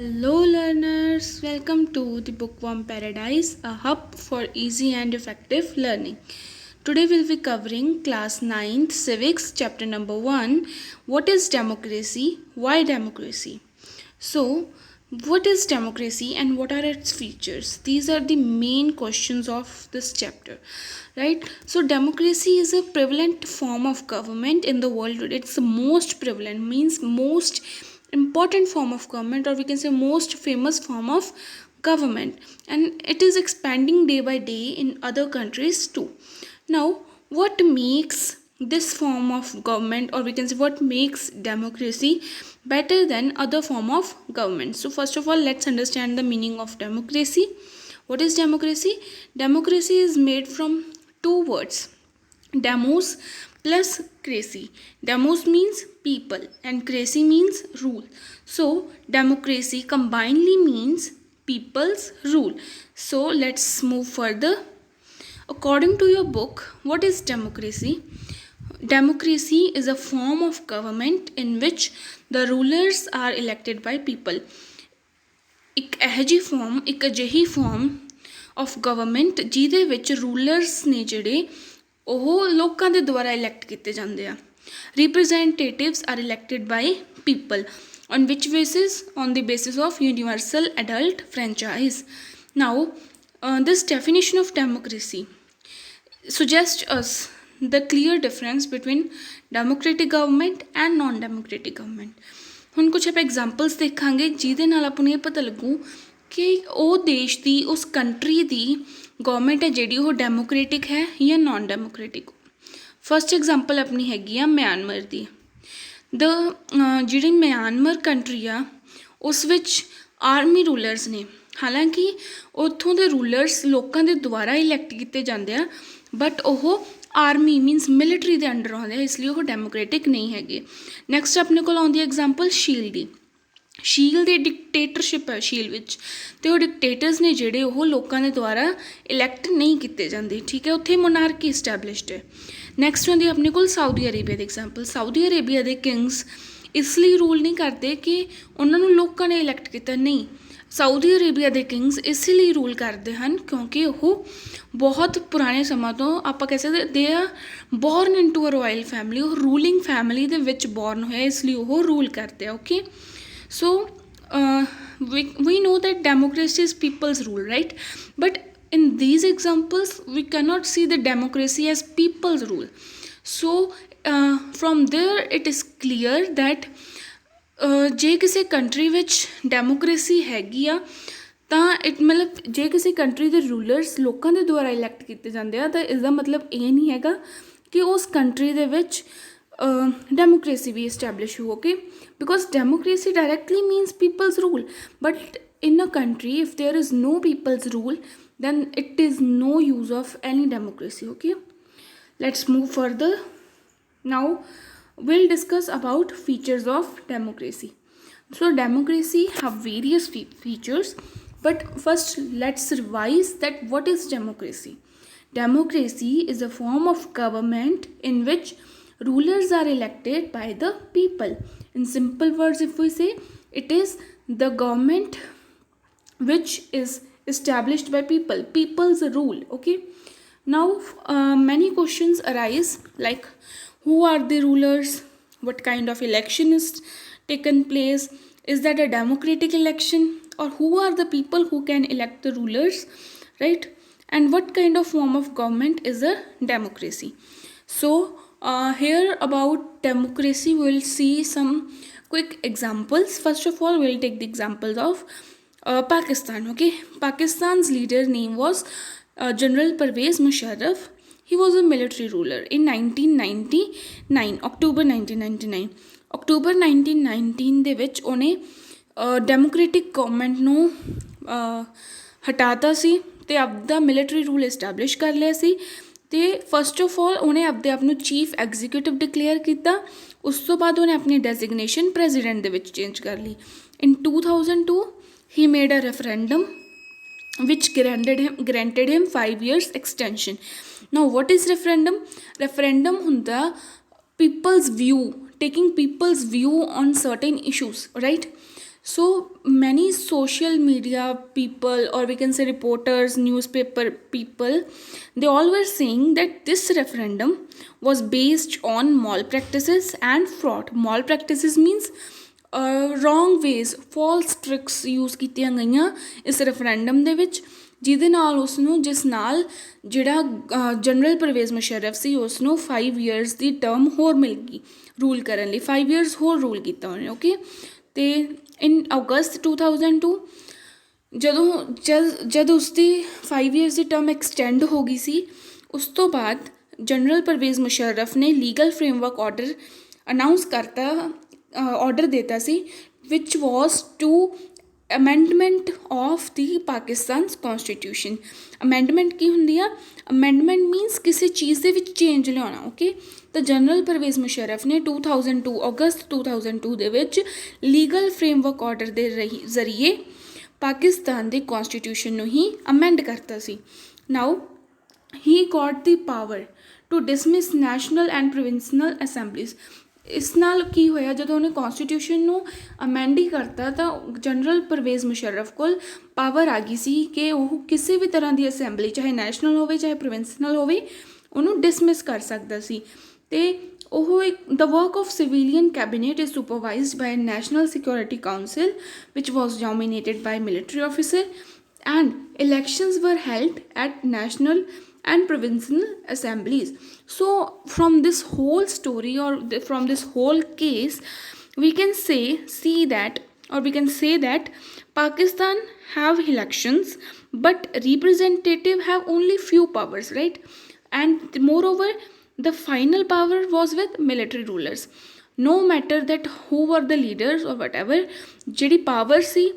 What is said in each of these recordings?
Hello, learners. Welcome to the Bookworm Paradise, a hub for easy and effective learning. Today, we'll be covering class 9th Civics, chapter number 1. What is democracy? Why democracy? So, what is democracy and what are its features? These are the main questions of this chapter, right? So, democracy is a prevalent form of government in the world today. It's the most prevalent, means most important form of government, or we can say most famous form of government, and it is expanding day by day in other countries too. Now, what makes this form of government, or we can say what makes democracy better than other form of government? So first of all, let's understand the meaning of democracy. What is democracy? Democracy is made from two words, demos plus cracy. Demos means people and cracy means rule. So democracy combinedly means people's rule. So let's move further. According to your book, what is democracy? Democracy is a form of government in which the rulers are elected by people. ਇੱਕ ਅਜਿਹੀ farm of government ਜਿਹਦੇ ਵਿੱਚ rulers ਨੇ ਜਿਹੜੇ ਉਹ ਲੋਕਾਂ ਦੇ ਦੁਆਰਾ ਇਲੈਕਟ ਕੀਤੇ ਜਾਂਦੇ ਆ. Representatives are elected by people on which basis? On the basis of universal adult franchise. Now, this definition of democracy suggests us the clear difference between democratic government and non-democratic government. ਹੁਣ ਕੁਛ ਆਪਾਂ examples ਦੇਖਾਂਗੇ ਜਿਹਦੇ ਨਾਲ ਆਪਾਂ ਨੂੰ ਇਹ ਪਤਾ ਲੱਗੂ ਕਿ ਉਹ ਦੇਸ਼ ਦੀ, ਉਸ ਕੰਟਰੀ ਦੀ ਗੌਰਮੈਂਟ ਹੈ ਜਿਹੜੀ ਉਹ ਡੈਮੋਕ੍ਰੇਟਿਕ ਹੈ ਜਾਂ ਨਾਨ ਡੈਮੋਕ੍ਰੇਟਿਕ. ਫਸਟ ਐਗਜ਼ਾਮਪਲ ਆਪਣੀ ਹੈਗੀ ਆ ਮਿਆਂਮਾਰ ਦੀ. ਜਿਹੜੀ ਮਿਆਂਮਾਰ ਕੰਟਰੀ ਆ ਉਸ ਵਿੱਚ ਆਰਮੀ ਰੂਲਰਸ ਨੇ. ਹਾਲਾਂਕਿ ਉੱਥੋਂ ਦੇ ਰੂਲਰਸ ਲੋਕਾਂ ਦੇ ਦੁਆਰਾ ਇਲੈਕਟ ਕੀਤੇ ਜਾਂਦੇ ਆ, ਬਟ ਉਹ ਆਰਮੀ ਮੀਨਸ ਮਿਲਟਰੀ ਦੇ ਅੰਡਰ ਆਉਂਦੇ ਆ, ਇਸ ਲਈ ਉਹ ਡੈਮੋਕ੍ਰੇਟਿਕ ਨਹੀਂ ਹੈਗੇ. ਨੈਕਸਟ ਆਪਣੇ ਕੋਲ ਆਉਂਦੀ ਹੈ ਐਗਜ਼ਾਮਪਲ ਸ਼ੀਲ ਦੀ. ਸ਼ੀਲ ਦੀ ਡਿਕਟੇਟਰਸ਼ਿਪ ਹੈ ਸ਼ੀਲ ਵਿੱਚ, ਅਤੇ ਉਹ ਡਿਕਟੇਟਰਸ ਨੇ ਜਿਹੜੇ ਉਹ ਲੋਕਾਂ ਦੇ ਦੁਆਰਾ ਇਲੈਕਟ ਨਹੀਂ ਕੀਤੇ ਜਾਂਦੇ. ਠੀਕ ਹੈ, ਉੱਥੇ ਮੋਨਾਰਕੀ ਇਸਟੈਬਲਿਸ਼ਡ ਹੈ. ਨੈਕਸਟ ਹੁੰਦੀ ਆਪਣੇ ਕੋਲ ਸਾਊਦੀ ਅਰੇਬੀਆ ਦੀ ਐਗਜ਼ਾਮਪਲ. ਸਾਊਦੀ ਅਰੇਬੀਆ ਦੇ ਕਿੰਗਸ ਇਸ ਲਈ ਰੂਲ ਨਹੀਂ ਕਰਦੇ ਕਿ ਉਹਨਾਂ ਨੂੰ ਲੋਕਾਂ ਨੇ ਇਲੈਕਟ ਕੀਤਾ, ਨਹੀਂ. ਸਾਊਦੀ ਅਰੇਬੀਆ ਦੇ ਕਿੰਗਸ ਇਸ ਲਈ ਰੂਲ ਕਰਦੇ ਹਨ ਕਿਉਂਕਿ ਉਹ ਬਹੁਤ ਪੁਰਾਣੇ ਸਮਾਂ ਤੋਂ ਆਪਾਂ ਕਹਿ ਸਕਦੇ ਦੇ ਆ born into a royal family. ਉਹ ਰੂਲਿੰਗ ਫੈਮਿਲੀ ਦੇ ਵਿੱਚ ਬੋਰਨ ਹੋਇਆ, ਇਸ ਲਈ ਉਹ ਰੂਲ ਕਰਦੇ ਆ. Okay, so we know that democracy is people's rule, right? But in these examples we cannot see the democracy as people's rule. So from there it is clear that ਜੇ ਕਿਸੇ country ਵਿੱਚ democracy ਹੈਗੀ ਆ ਤਾਂ ਮਤਲਬ ਜੇ ਕਿਸੇ country ਦੇ ਰੂਲਰਸ ਲੋਕਾਂ ਦੇ ਦੁਆਰਾ ਇਲੈਕਟ ਕੀਤੇ ਜਾਂਦੇ ਆ ਤਾਂ ਇਸਦਾ ਮਤਲਬ ਇਹ ਨਹੀਂ ਹੈਗਾ ਕਿ ਉਸ ਕੰਟਰੀ ਦੇ ਵਿੱਚ democracy be established. Okay, because democracy directly means people's rule, but in a country if there is no people's rule then it is no use of any democracy. Okay, let's move further. Now we'll discuss about features of democracy. So democracy have various features, but first let's revise that what is democracy. Democracy is a form of government in which rulers are elected by the people. In simple words, if we say, it is the government which is established by people, people's rule. Okay, now many questions arise like who are the rulers, what kind of election is taken place, is that a democratic election, or who are the people who can elect the rulers, right? And what kind of form of government is a democracy. So here about democracy we'll see some quick examples. First of all, we'll take the examples of Pakistan. Okay, Pakistan's leader name was General Pervez Musharraf. He was a military ruler in 1999, October 1999. October 1919 ਦੇ ਵਿੱਚ ਉਹਨੇ democratic government ਨੂੰ ਹਟਾਤਾ ਸੀ ਅਤੇ ਆਪਦਾ military rule establish ਕਰ ਲਿਆ ਸੀ. ਅਤੇ first of all ਉਹਨੇ ਆਪਦੇ ਆਪ ਨੂੰ ਚੀਫ ਐਗਜ਼ੀਕਿਊਟਿਵ ਡਿਕਲੇਅਰ ਕੀਤਾ. ਉਸ ਤੋਂ ਬਾਅਦ ਉਹਨੇ ਆਪਣੀ ਡੈਜ਼ਿਗਨੇਸ਼ਨ ਪ੍ਰੈਜ਼ੀਡੈਂਟ ਦੇ ਵਿੱਚ ਚੇਂਜ ਕਰ ਲਈ. In 2002 he made a referendum which granted him 5 years extension. Now what is referendum? Referendum ਹੁੰਦਾ people's view, taking people's view on certain issues, right? So many social media people, or we can say reporters, newspaper people, they all were saying that this referendum was based on malpractices and fraud. Malpractices means wrong ways, false tricks use ਕੀਤੀਆਂ ਗਈਆਂ ਇਸ referendum ਦੇ ਵਿੱਚ, ਜਿਹਦੇ ਨਾਲ ਉਸ ਨੂੰ, ਜਿਸ ਨਾਲ ਜਿਹੜਾ ਜਨਰਲ ਪਰਵੇਜ਼ ਮੁਸ਼ਰਫ ਸੀ ਉਸ ਨੂੰ 5 years ਦੀ ਟਰਮ ਹੋਰ ਮਿਲ ਗਈ ਰੂਲ ਕਰਨ ਲਈ, 5 years ਹੋਰ ਰੂਲ ਕੀਤਾ ਉਹਨੇ। ਓਕੇ, ਤੇ ਇਨ ਅਗਸਤ 2002 ਜਦ ਉਸਦੀ 5 years ਦੀ ਟਰਮ ਐਕਸਟੈਂਡ ਹੋ ਗਈ ਸੀ, ਉਸ ਤੋਂ ਬਾਅਦ ਜਨਰਲ ਪਰਵੇਜ਼ ਮੁਸ਼ਰਫ ਨੇ ਲੀਗਲ ਫਰੇਮਵਰਕ ਆਰਡਰ ਅਨਾਊਂਸ ਕਰਤਾ, ਆਰਡਰ ਦਿੱਤਾ ਸੀ, which was to amendment of the Pakistan's constitution। amendment ਕੀ ਹੁੰਦੀ ਆ? amendment means ਕਿਸੇ ਚੀਜ਼ ਦੇ ਵਿੱਚ ਚੇਂਜ ਲਿਆਉਣਾ। ਓਕੇ, ਤਾਂ ਜਨਰਲ ਪਰਵੇਜ਼ ਮੁਸ਼ਰਫ ਨੇ 2002 ਅਗਸਤ 2002 ਦੇ ਵਿੱਚ ਲੀਗਲ ਫਰੇਮਵਰਕ ਆਰਡਰ ਦੇ ਜ਼ਰੀਏ ਪਾਕਿਸਤਾਨ ਦੇ ਕੌਂਸਟੀਟਿਊਸ਼ਨ ਨੂੰ ਹੀ ਅਮੈਂਡ ਕਰਤਾ ਸੀ। Now he got the power to dismiss national and provincial assemblies. ਇਸ ਨਾਲ ਕੀ ਹੋਇਆ, ਜਦੋਂ ਉਹਨੇ ਕੌਂਸਟੀਟਿਊਸ਼ਨ ਨੂੰ ਅਮੈਂਡ ਹੀ ਕਰਤਾ ਤਾਂ ਜਨਰਲ ਪਰਵੇਜ਼ ਮੁਸ਼ਰਫ ਕੋਲ ਪਾਵਰ ਆ ਗਈ ਸੀ ਕਿ ਉਹ ਕਿਸੇ ਵੀ ਤਰ੍ਹਾਂ ਦੀ ਅਸੈਂਬਲੀ, ਚਾਹੇ ਨੈਸ਼ਨਲ ਹੋਵੇ ਚਾਹੇ ਪ੍ਰੋਵਿੰਸ਼ਨਲ ਹੋਵੇ, ਉਹਨੂੰ ਡਿਸਮਿਸ ਕਰ ਸਕਦਾ ਸੀ। ਅਤੇ ਉਹ the work of civilian cabinet is supervised by a national security council which was dominated by military officer, and elections were held at national and provincial assemblies। So from this whole story, or from this whole case, we can see that, or we can say that Pakistan have elections but representative have only few powers, right? And moreover, the final power was with military rulers। No matter that who were the leaders or whatever, ਜਿਹੜੀ power ਸੀ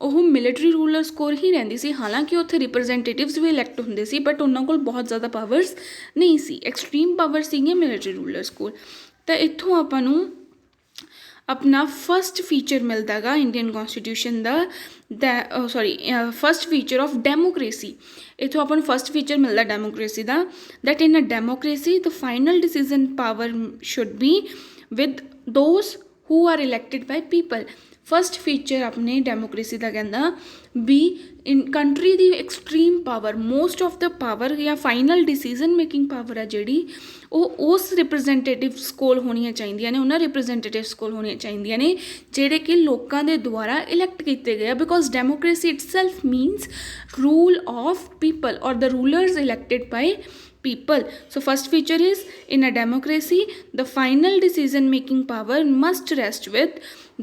ਉਹ military rulers ਕੋਲ ਹੀ ਰਹਿੰਦੀ ਸੀ। ਹਾਲਾਂਕਿ ਉੱਥੇ representatives ਵੀ elect ਹੁੰਦੇ ਸੀ, but ਉਹਨਾਂ ਕੋਲ ਬਹੁਤ ਜ਼ਿਆਦਾ ਪਾਵਰਸ ਨਹੀਂ ਸੀ, ਐਕਸਟ੍ਰੀਮ ਪਾਵਰ ਸੀਗੀਆਂ ਮਿਲਟਰੀ ਰੂਲਰਸ ਕੋਲ। ਤਾਂ ਇੱਥੋਂ ਆਪਾਂ ਨੂੰ ਆਪਣਾ ਫਸਟ ਫੀਚਰ ਮਿਲਦਾ ਗਾ ਇੰਡੀਅਨ ਕੌਂਸਟੀਟਿਊਸ਼ਨ ਦਾ, ਫਸਟ ਫੀਚਰ ਆਫ ਡੈਮੋਕ੍ਰੇਸੀ। ਇੱਥੋਂ ਆਪਾਂ ਨੂੰ ਫਸਟ ਫੀਚਰ ਮਿਲਦਾ ਡੈਮੋਕ੍ਰੇਸੀ ਦਾ, that in a democracy the final decision power should be with those who are elected by people. First feature ਆਪਣੇ ਡੈਮੋਕ੍ਰੇਸੀ ਦਾ ਕਹਿੰਦਾ ਵੀ ਇਨ ਕੰਟਰੀ ਦੀ extreme power, most of the power ਜਾਂ final decision making power ਆ ਜਿਹੜੀ, ਉਹ ਉਸ ਰਿਪਰੈਜ਼ੈਂਟੇਟਿਵਸ ਕੋਲ ਹੋਣੀਆਂ ਚਾਹੀਦੀਆਂ ਨੇ, ਉਹਨਾਂ ਰਿਪਰੈਜ਼ੈਂਟੇਟਿਵਸ ਕੋਲ ਹੋਣੀਆਂ ਚਾਹੀਦੀਆਂ ਨੇ ਜਿਹੜੇ ਕਿ ਲੋਕਾਂ ਦੇ ਦੁਆਰਾ ਇਲੈਕਟ ਕੀਤੇ ਗਏ ਆ। Because democracy itself means rule of people or the rulers elected by people। So first feature is, in a democracy the final decision making power must rest with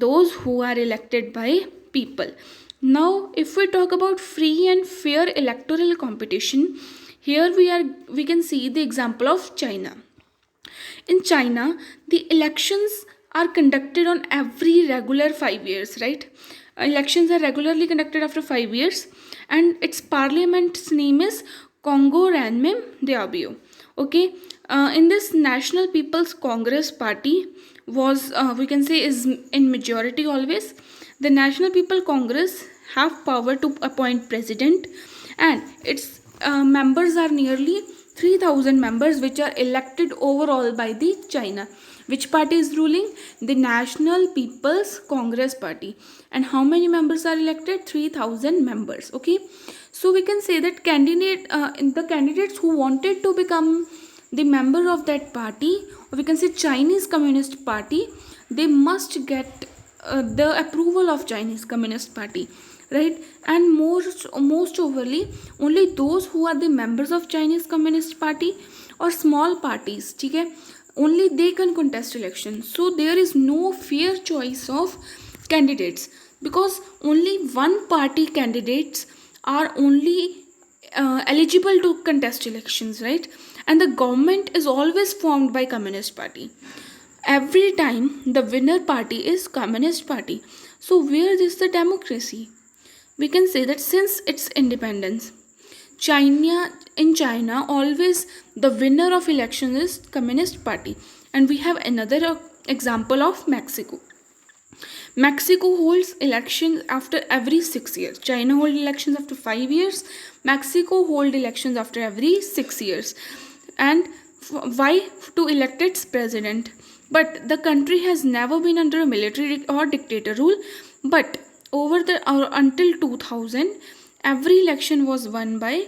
those who are elected by people। Now if we talk about free and fair electoral competition, here we can see the example of China। In China the elections are conducted on every regular 5 years, right? Elections are regularly conducted after 5 years, and its parliament's name is Congo Renmin Diabio। Okay, in this National People's Congress party was we can say is in majority always। The National People Congress have power to appoint president, and its members are nearly 3000 members which are elected overall by the China। Which party is ruling? The National People's Congress party। And how many members are elected? 3000 members। Okay, so we can say that the candidates who wanted to become the member of that party, or we can say Chinese Communist Party, they must get the approval of Chinese Communist Party, right? And most overly only those who are the members of Chinese Communist Party or small parties, ठीक है, only they can contest elections। So there is no fair choice of candidates because only one party candidates are only eligible to contest elections, right? And the government is always formed by Communist Party। Every time the winner party is Communist Party। So where is the democracy? We can say that since its independence, in China always the winner of elections is Communist Party। And we have another example of Mexico। Mexico holds elections after every 6 years। China holds elections after 5 years, Mexico holds elections after every 6 years। And why? To elect its president। But the country has never been under a military or dictator rule, but until 2000, every election was won by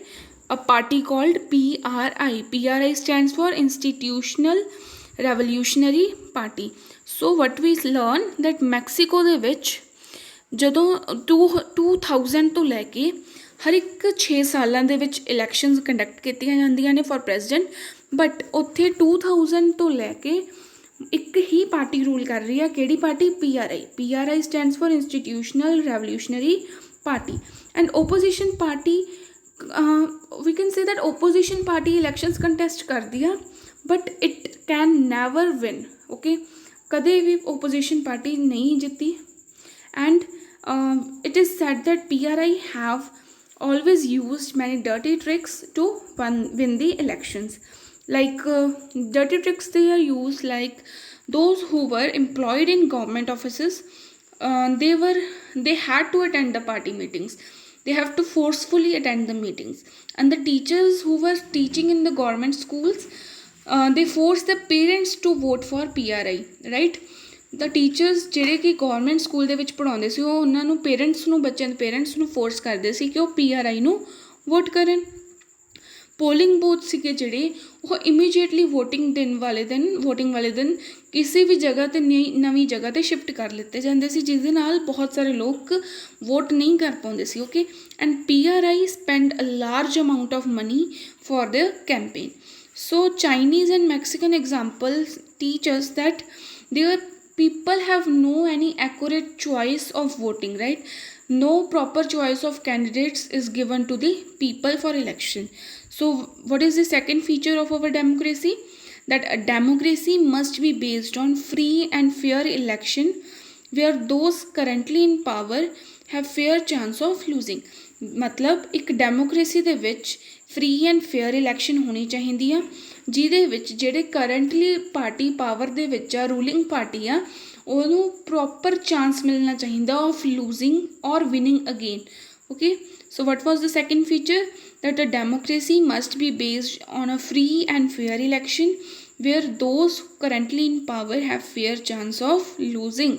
a party called PRI. PRI stands for Institutional Revolutionary Party. So what we learn that Mexico ਦੇ ਵਿੱਚ ਜਦੋਂ 2000 ਤੋਂ ਲੈ ਕੇ ਹਰ ਇੱਕ 6 ਸਾਲਾਂ ਦੇ ਵਿੱਚ elections conduct ਕੀਤੀਆਂ ਜਾਂਦੀਆਂ ਨੇ ਫॉर ਪ੍ਰੈਜ਼ੀਡੈਂਟ, ਬਟ ਉੱਥੇ 2000 ਤੋਂ ਲੈ ਕੇ ਇੱਕ ਹੀ ਪਾਰਟੀ ਰੂਲ ਕਰ ਰਹੀ ਆ। ਕਿਹੜੀ party? PRI. PRI stands for institutional revolutionary party. And opposition party, we can say that opposition party elections contest ਕਰਦੀ ਆ, but it can never win, okay? ਕਦੇ ਵੀ opposition party ਨਹੀਂ ਜਿੱਤੀ। and it is said that PRI have always used many dirty tricks to win the elections. Like dirty tricks they are used, like those who were employed in government offices, they had to attend the party meetings. They have to forcefully attend the meetings. And the teachers who were teaching in the government schools, they forced the parents to vote for PRI, right? The teachers ਜਿਹੜੇ ਕਿ government school ਦੇ ਵਿੱਚ ਪੜ੍ਹਾਉਂਦੇ ਸੀ, ਉਹ ਉਹਨਾਂ ਨੂੰ ਬੱਚਿਆਂ ਦੇ ਪੇਰੈਂਟਸ ਨੂੰ ਫੋਰਸ ਕਰਦੇ ਸੀ ਕਿ ਉਹ PRI ਨੂੰ ਵੋਟ ਕਰਨ। ਪੋਲਿੰਗ ਬੂਥ ਸੀਗੇ ਜਿਹੜੇ, ਉਹ ਇਮੀਡੀਏਟਲੀ ਵੋਟਿੰਗ ਵਾਲੇ ਦਿਨ ਕਿਸੇ ਵੀ ਜਗ੍ਹਾ 'ਤੇ ਨਵੀਂ ਜਗ੍ਹਾ 'ਤੇ ਸ਼ਿਫਟ ਕਰ ਲਿੱਤੇ ਜਾਂਦੇ ਸੀ, ਜਿਸ ਦੇ ਨਾਲ ਬਹੁਤ ਸਾਰੇ ਲੋਕ ਵੋਟ ਨਹੀਂ ਕਰ ਪਾਉਂਦੇ ਸੀ, okay. And PRI spend a large amount of money for their campaign. So Chinese and Mexican examples teach us that their people have no any accurate choice of voting, right? No proper choice of candidates is given to the people for election. So what is the second feature of our democracy? That a democracy must be based on free and fair election, where those currently in power have fair chance of losing. मतलब एक democracy ਦੇ ਵਿੱਚ free and fair election होनी चाहिए आ, ਜਿਹਦੇ ਵਿੱਚ ਜਿਹੜੇ currently party power ਦੇ ਵਿੱਚ ਆ, ਰੂਲਿੰਗ ਪਾਰਟੀ ਆ, ਉਹਨੂੰ ਪ੍ਰੋਪਰ ਚਾਂਸ ਮਿਲਣਾ ਚਾਹੀਦਾ ਆਫ ਲੂਜ਼ਿੰਗ ਔਰ winning again, okay. So what was the second feature? that a democracy must be based on a free and fair election, where those currently in power have fair chance of losing.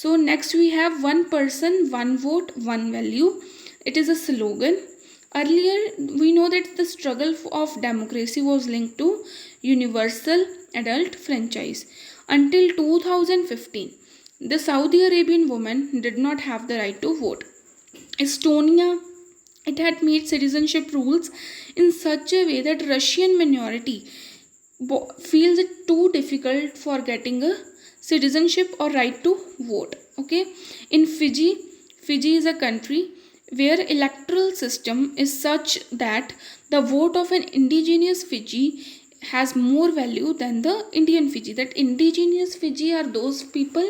So next we have one person, one vote, one value. It is a slogan. Earlier we know that the struggle of democracy was linked to universal adult franchise. Until 2015, the Saudi Arabian women did not have the right to vote. Estonia, it had made citizenship rules in such a way that Russian minority feels it too difficult for getting a citizenship or right to vote, okay. In Fiji is a country where electoral system is such that the vote of an indigenous Fiji has more value than the Indian Fiji. That indigenous Fiji are those people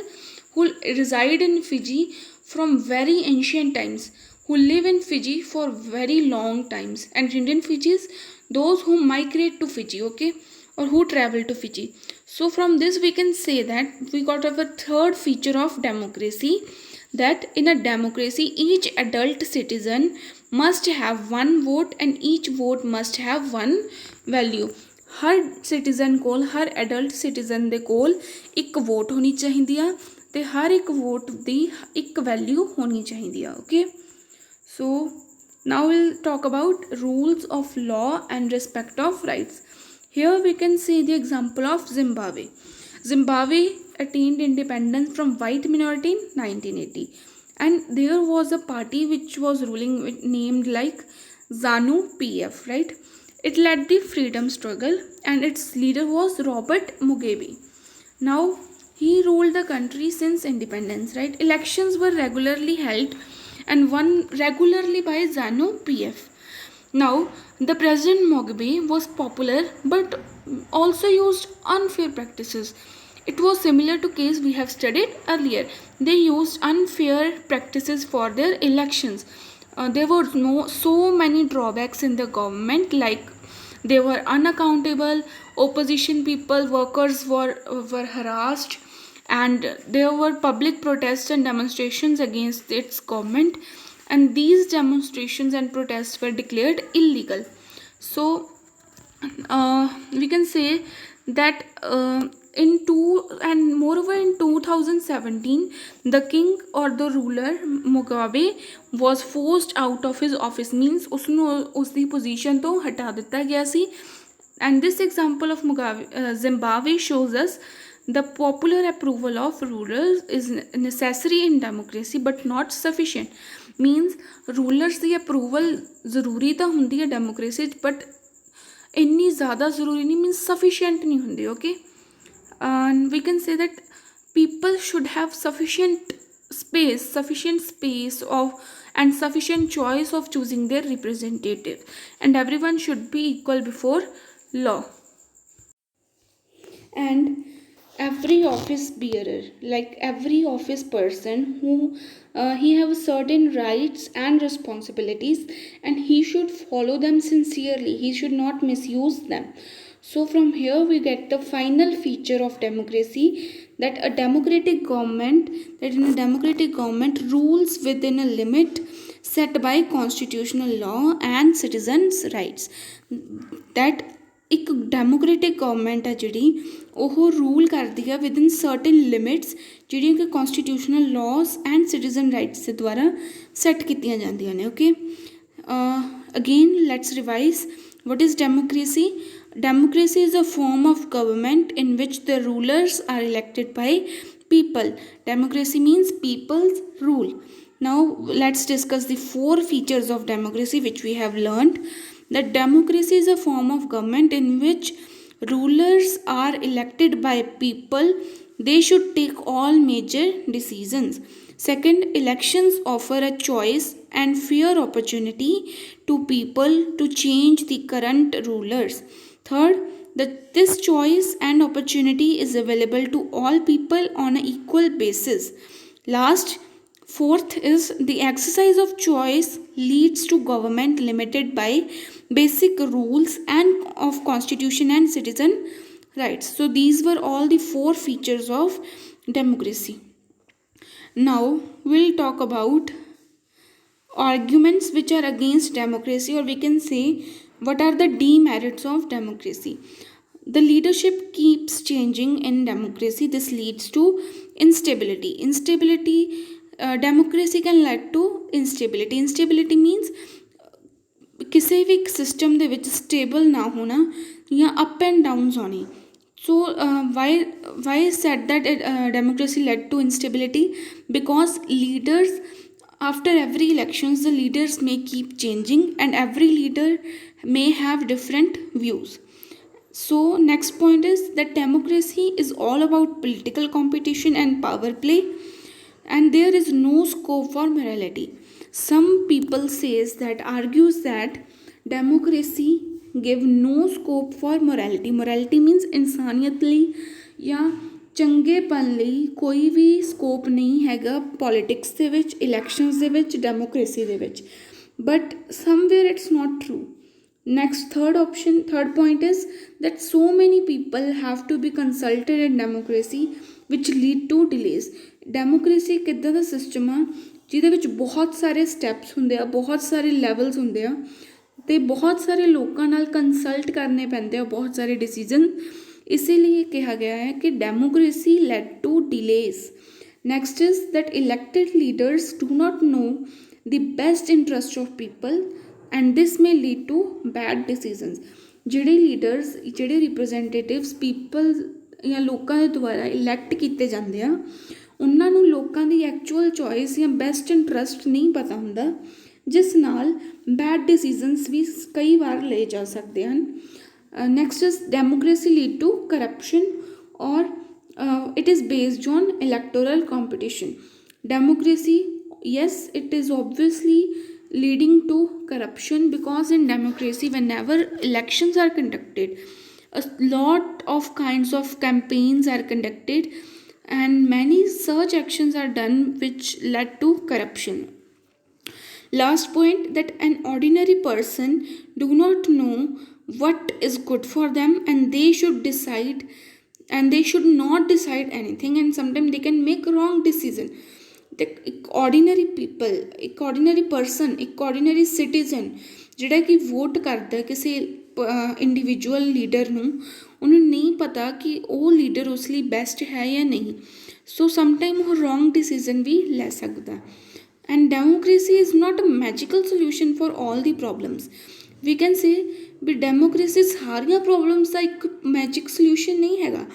who reside in Fiji from very ancient times, who live in Fiji for very long times, and Indian Fijis, those who migrate to Fiji, okay, or who travel to Fiji. So from this we can say that we got our third feature of democracy, that in a democracy each adult citizen must have one vote and each vote must have one value. हर citizen कोल, हर adult citizen दे कोल एक vote होनी चाहिए ते हर एक वोट दी एक वैल्यू होनी चाहिए, okay. So now we'll talk about rules of law and respect of rights. Here we can see the example of Zimbabwe. Zimbabwe attained independence from white minority in 1980, and there was a party which was ruling named like ZANU-PF, right? It led the freedom struggle and its leader was Robert Mugabe. Now he ruled the country since independence, right? Elections were regularly held and won regularly by ZANU-PF. Now the President Mugabe was popular but also used unfair practices. It was similar to case we have studied earlier. They used unfair practices for their elections. There were so many drawbacks in the government, like they were unaccountable, opposition people, workers were harassed, and there were public protests and demonstrations against its government, and these demonstrations and protests were declared illegal. So we can say that moreover in 2017 the king or the ruler Mugabe was forced out of his office, means ਉਸਨੂੰ ਉਸਦੀ position ਤੋਂ ਹਟਾ ਦਿੱਤਾ ਗਿਆ ਸੀ। And this example of Zimbabwe shows us the popular approval of rulers is necessary in democracy but not sufficient, means rulers the approval ਜ਼ਰੂਰੀ ਤਾਂ ਹੁੰਦੀ ਹੈ democracy but ਇੰਨੀ ਜ਼ਿਆਦਾ ਜ਼ਰੂਰੀ ਨਹੀਂ, means sufficient ਨਹੀਂ ਹੁੰਦੀ। okay, and we can say that people should have sufficient space of and sufficient choice of choosing their representative, and everyone should be equal before law. And every office bearer, like every office person who he have certain rights and responsibilities, and he should follow them sincerely, he should not misuse them. So from here we get the final feature of democracy, that in a democratic government rules within a limit set by constitutional law and citizens rights, that ਇੱਕ democratic government ਹੈ ਜਿਹੜੀ ਉਹ rule ਕਰਦੀ ਹੈ within certain limits, ਜਿਹੜੀਆਂ ਕਿ ਕੌਨਸਟੀਟਿਊਸ਼ਨਲ ਲਾਜ਼ and citizen rights ਦੇ ਦੁਆਰਾ ਸੈੱਟ ਕੀਤੀਆਂ ਜਾਂਦੀਆਂ ਨੇ। Okay, again let's revise what is democracy. Democracy is a form of government in which the rulers are elected by people. Democracy means people's rule. Now let's discuss the 4 features of democracy which we have learned. That democracy is a form of government in which rulers are elected by people. They should take all major decisions. Second, elections offer a choice and fair opportunity to people to change the current rulers. Third, that this choice and opportunity is available to all people on an equal basis. Last, fourth is the exercise of choice leads to government limited by basic rules and of constitution and citizen rights. So these were all the 4 features of democracy. Now we'll talk about arguments which are against democracy, or we can say what are the demerits of democracy. The leadership keeps changing in democracy. This leads to instability. Democracy can lead to instability means ਕਿਸੇ ਵੀ system ਦੇ ਵਿੱਚ stable ਨਾ ਹੋਣਾ ਜਾਂ up and downs ਹੋਣੀ। So why said that democracy led to instability? Because leaders, after every elections, the leaders may keep changing and every leader may have different views. So next point is that democracy is all about political competition and power play, and there is no scope for morality. Some people argues that democracy give no scope for morality. Morality means ਇਨਸਾਨੀਅਤ ਲਈ ਜਾਂ ਚੰਗੇਪਨ ਲਈ ਕੋਈ ਵੀ scope ਨਹੀਂ ਹੈਗਾ politics ਦੇ ਵਿੱਚ, elections ਦੇ ਵਿੱਚ, ਡੈਮੋਕ੍ਰੇਸੀ ਦੇ ਵਿੱਚ, but somewhere it's not true. Next, third point is that so many people have to be consulted in democracy which lead to delays. Democracy ਇੱਕ ਇੱਦਾਂ ਦਾ ਸਿਸਟਮ ਆ ਜਿਹਦੇ ਵਿੱਚ ਬਹੁਤ ਸਾਰੇ ਸਟੈਪਸ ਹੁੰਦੇ ਆ, ਬਹੁਤ ਸਾਰੇ ਲੈਵਲਸ ਹੁੰਦੇ ਆ ਅਤੇ ਬਹੁਤ ਸਾਰੇ ਲੋਕਾਂ ਨਾਲ ਕੰਸਲਟ ਕਰਨੇ ਪੈਂਦੇ ਆ ਬਹੁਤ ਸਾਰੇ ਡਿਸੀਜ਼ਨ। ਇਸੇ ਲਈ ਕਿਹਾ ਗਿਆ ਹੈ ਕਿ democracy lead to delays. Next is that elected leaders do not know the best interest of people and this may lead to bad decisions. ਜਿਹੜੇ ਲੀਡਰਸ, ਜਿਹੜੇ ਰਿਪਰੈਜ਼ੈਂਟੇਟਿਵਸ ਪੀਪਲ ਜਾਂ ਲੋਕਾਂ ਦੇ ਦੁਆਰਾ ਇਲੈਕਟ ਕੀਤੇ ਜਾਂਦੇ ਆ, ਉਹਨਾਂ ਨੂੰ ਲੋਕਾਂ ਦੀ ਐਕਚੁਅਲ ਚੋਇਸ ਜਾਂ ਬੈਸਟ ਇੰਟਰਸਟ ਨਹੀਂ ਪਤਾ ਹੁੰਦਾ, ਜਿਸ ਨਾਲ ਬੈਡ ਡਿਸੀਜ਼ਨਸ ਵੀ ਕਈ ਵਾਰ ਲਏ ਜਾ ਸਕਦੇ ਹਨ। Next is democracy lead to corruption or it is based on electoral competition. Democracy, yes, it is obviously leading to corruption because in democracy whenever elections are conducted, a lot of kinds of campaigns are conducted and many such actions are done which led to corruption. Last point, that an ordinary person do not know what is good for them and they should decide and they should not decide anything, and sometimes they can make wrong decision. ਇੱਕ ordinary people, ਇੱਕ ordinary person, ਇੱਕ ordinary citizen ਜਿਹੜਾ ਕਿ vote ਕਰਦਾ ਕਿਸੇ individual leader ਨੂੰ ਉਹਨੂੰ ਨਹੀਂ ਪਤਾ ਕਿ ਉਹ ਲੀਡਰ ਉਸ ਲਈ ਬੈਸਟ ਹੈ ਜਾਂ ਨਹੀਂ, ਸੋ ਸਮਟਾਈਮ ਉਹ ਰੋਂਗ ਡਿਸੀਜ਼ਨ ਵੀ ਲੈ ਸਕਦਾ। And democracy is not a magical solution for all the problems. We can say we democracy ਸਾਰੀਆਂ ਪ੍ਰੋਬਲਮਸ ਦਾ ਇੱਕ ਮੈਜਿਕ ਸੋਲਿਊਸ਼ਨ ਨਹੀਂ ਹੈਗਾ,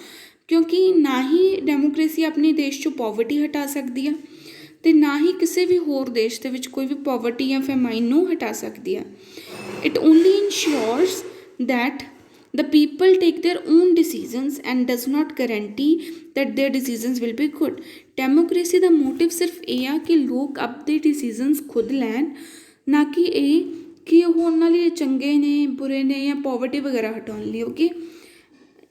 ਕਿਉਂਕਿ ਨਾ ਹੀ ਡੈਮੋਕ੍ਰੇਸੀ ਆਪਣੇ ਦੇਸ਼ 'ਚੋਂ ਪੋਵਰਟੀ ਹਟਾ ਸਕਦੀ ਆ ਅਤੇ ਨਾ ਹੀ ਕਿਸੇ ਵੀ ਹੋਰ ਦੇਸ਼ ਦੇ ਵਿੱਚ ਕੋਈ ਵੀ ਪੋਵਰਟੀ ਜਾਂ ਫੈਮਾਈਨ ਨੂੰ ਹਟਾ ਸਕਦੀ ਆ। It only ensures that the people take their own decisions and does not guarantee that their decisions will be good। Democracy the motive ਸਿਰਫ ਇਹ ਆ ਕਿ ਲੋਕ ਆਪਣੇ ਡਿਸੀਜ਼ਨਸ ਖੁਦ ਲੈਣ, ਨਾ ਕਿ ਇਹ ਕਿ ਉਹ ਉਹਨਾਂ ਲਈ ਚੰਗੇ ਨੇ ਬੁਰੇ ਨੇ ਜਾਂ ਪੋਵਰਟੀ ਵਗੈਰਾ ਹਟਾਉਣ ਲਈ। Okay,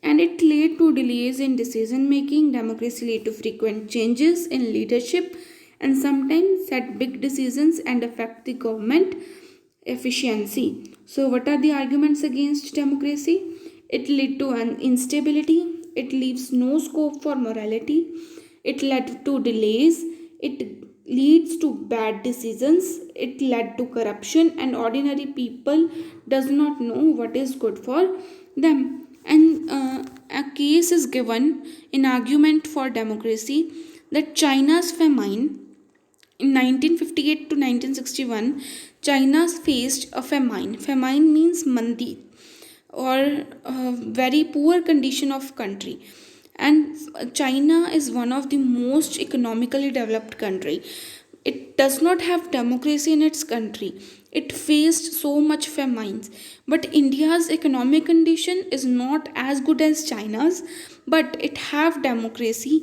and it led to delays in decision making। Democracy led to frequent changes in leadership and sometimes set big decisions and affect the government efficiency। So what are the arguments against democracy? It led to an instability, it leaves no scope for morality, it led to delays, it leads to bad decisions, it led to corruption, and ordinary people does not know what is good for them। And a case is given in argument for democracy that China's famine in 1958 to 1961, China faced a famine। Famine means mandi or very poor condition of country, and China is one of the most economically developed country। It does not have democracy in its country, it faced so much famines, but India's economic condition is not as good as China's, but it have democracy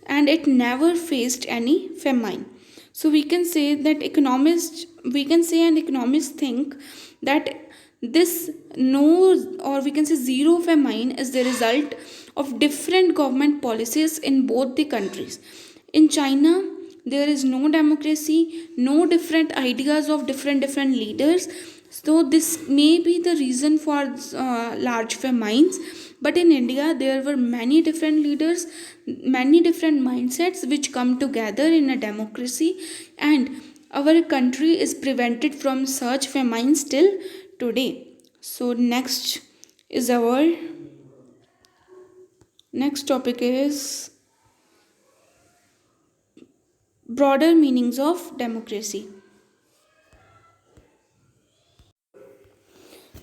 and it never faced any famine। So we can say that economists think that this no, or we can say zero famine is the result of different government policies in both the countries। In China there is no democracy, no different ideas of different leaders, so this may be the reason for large famines। But in India there were many different leaders, many different mindsets which come together in a democracy, and our country is prevented from such famines till today। So our next topic is broader meanings of democracy।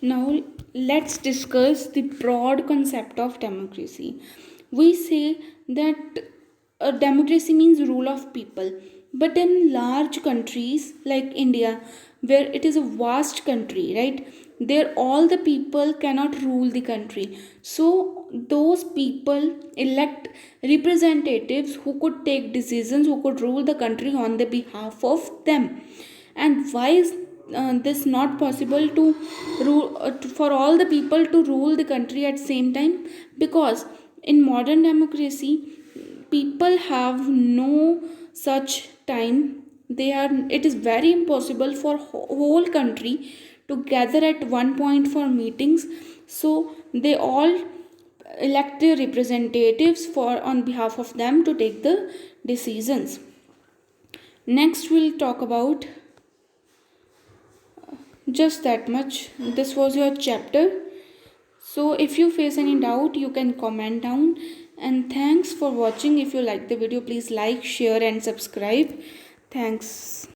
Now let's discuss the broad concept of democracy। We say that democracy means rule of people, but in large countries like India, where it is a vast country, right, there all the people cannot rule the country, so those people elect representatives who could take decisions, who could rule the country on the behalf of them। And why is this not possible to rule for all the people to rule the country at same time? Because in modern democracy people have no such time, it is very impossible for whole country to gather at one point for meetings, so they all elect their representatives for on behalf of them to take the decisions। Next we'll talk about just that much, this was your chapter, so if you face any doubt you can comment down, and thanks for watching। If you like the video please like, share and subscribe। Thanks।